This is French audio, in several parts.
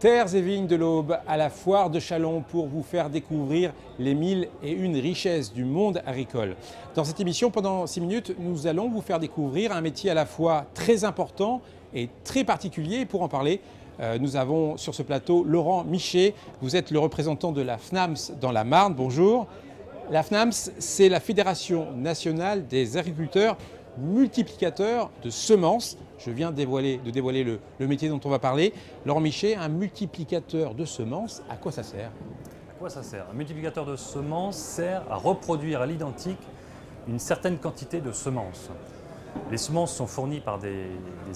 Terres et vignes de l'Aube à la foire de Châlons pour vous faire découvrir les 1001 richesses du monde agricole. Dans cette émission, pendant 6 minutes, nous allons vous faire découvrir un métier à la fois très important et très particulier. Et pour en parler, nous avons sur ce plateau Laurent Michet. Vous êtes le représentant de la FNAMS dans la Marne. Bonjour. La FNAMS, c'est la Fédération nationale des agriculteurs multiplicateurs de semences. Je viens de dévoiler le métier dont on va parler. Laurent Michet, un multiplicateur de semences, à quoi ça sert? À quoi ça sert? Un multiplicateur de semences sert à reproduire à l'identique une certaine quantité de semences. Les semences sont fournies par des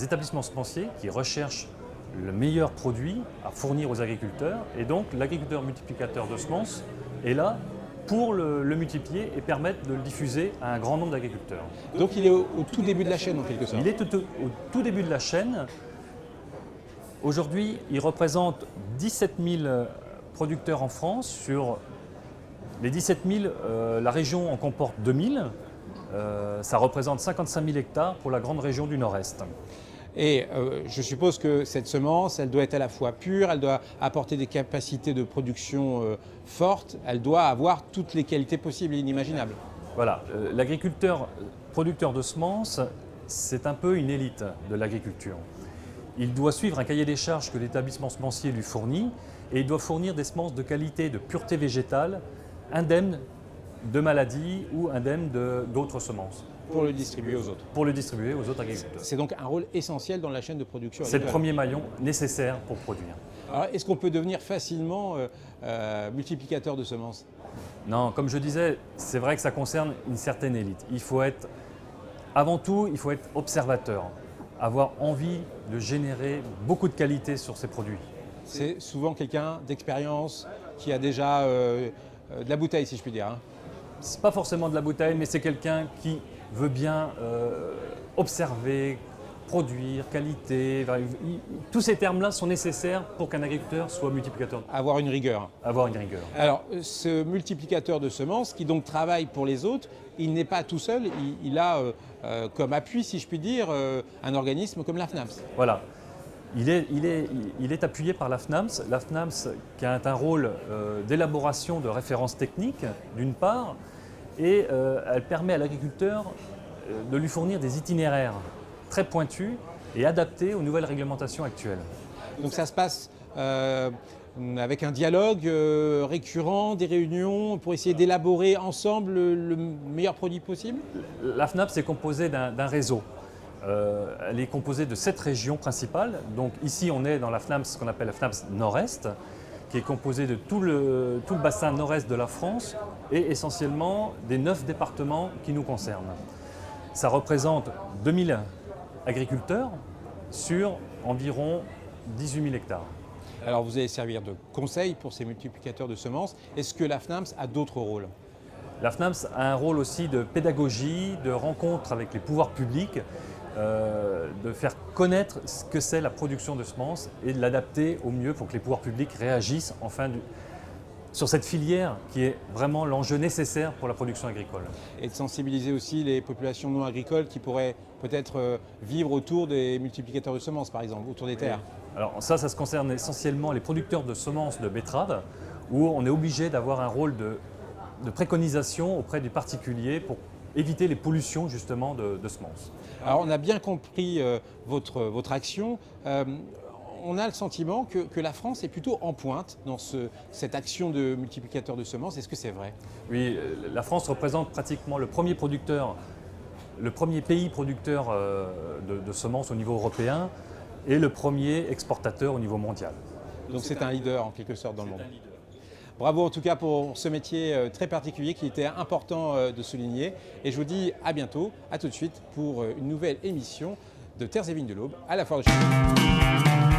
établissements semenciers qui recherchent le meilleur produit à fournir aux agriculteurs. Et donc l'agriculteur multiplicateur de semences est là pour le multiplier et permettre de le diffuser à un grand nombre d'agriculteurs. Donc il est au tout début de la chaîne en quelque sorte. Il est au tout début de la chaîne. Aujourd'hui, il représente 17 000 producteurs en France. Sur les 17 000, la région en comporte 2 000. Ça représente 55 000 hectares pour la grande région du Nord-Est. Et je suppose que cette semence, elle doit être à la fois pure, elle doit apporter des capacités de production fortes, elle doit avoir toutes les qualités possibles et inimaginables. Voilà, l'agriculteur producteur de semences, c'est un peu une élite de l'agriculture. Il doit suivre un cahier des charges que l'établissement semencier lui fournit et il doit fournir des semences de qualité, de pureté végétale, indemnes de maladies ou indemnes d'autres semences. Pour le distribuer aux autres. Pour le distribuer aux autres agriculteurs. C'est donc un rôle essentiel dans la chaîne de production. C'est le premier maillon nécessaire pour produire. Alors, est-ce qu'on peut devenir facilement multiplicateur de semences? Non, comme je disais, c'est vrai que ça concerne une certaine élite. Avant tout, il faut être observateur, avoir envie de générer beaucoup de qualité sur ses produits. C'est souvent quelqu'un d'expérience qui a déjà de la bouteille, si je puis dire. C'est pas forcément de la bouteille, mais c'est quelqu'un qui veut bien observer, produire, qualité. Tous ces termes-là sont nécessaires pour qu'un agriculteur soit multiplicateur. Avoir une rigueur. Avoir une rigueur. Alors, ce multiplicateur de semences qui donc travaille pour les autres, il n'est pas tout seul, il a comme appui, si je puis dire, un organisme comme la FNAMS. Voilà. Il est appuyé par la FNAMS. La FNAMS qui a un rôle d'élaboration de références techniques, d'une part, et elle permet à l'agriculteur de lui fournir des itinéraires très pointus et adaptés aux nouvelles réglementations actuelles. Donc ça se passe avec un dialogue récurrent, des réunions pour essayer d'élaborer ensemble le meilleur produit possible? La FNAMS est composée d'un réseau. Elle est composée de 7 régions principales. Donc ici, on est dans la FNAMS, ce qu'on appelle la FNAMS Nord-Est, qui est composée de tout le bassin nord-est de la France et essentiellement des 9 départements qui nous concernent. Ça représente 2000 agriculteurs sur environ 18 000 hectares. Alors vous allez servir de conseil pour ces multiplicateurs de semences. Est-ce que la FNAMS a d'autres rôles? La FNAMS a un rôle aussi de pédagogie, de rencontre avec les pouvoirs publics, de faire connaître ce que c'est la production de semences et de l'adapter au mieux pour que les pouvoirs publics réagissent sur cette filière qui est vraiment l'enjeu nécessaire pour la production agricole. Et de sensibiliser aussi les populations non agricoles qui pourraient peut-être vivre autour des multiplicateurs de semences, par exemple, autour des terres. Alors ça se concerne essentiellement les producteurs de semences de betteraves, où on est obligé d'avoir un rôle de préconisation auprès des particuliers pour éviter les pollutions justement de semences. Alors on a bien compris votre action. On a le sentiment que la France est plutôt en pointe dans cette action de multiplicateur de semences. Est-ce que c'est vrai? Oui, la France représente pratiquement le premier pays producteur de semences au niveau européen et le premier exportateur au niveau mondial. Donc c'est un leader en quelque sorte dans le monde. Bravo en tout cas pour ce métier très particulier qui était important de souligner. Et je vous dis à bientôt, à tout de suite pour une nouvelle émission de Terres et vignes de l'Aube à la foire de Châlons.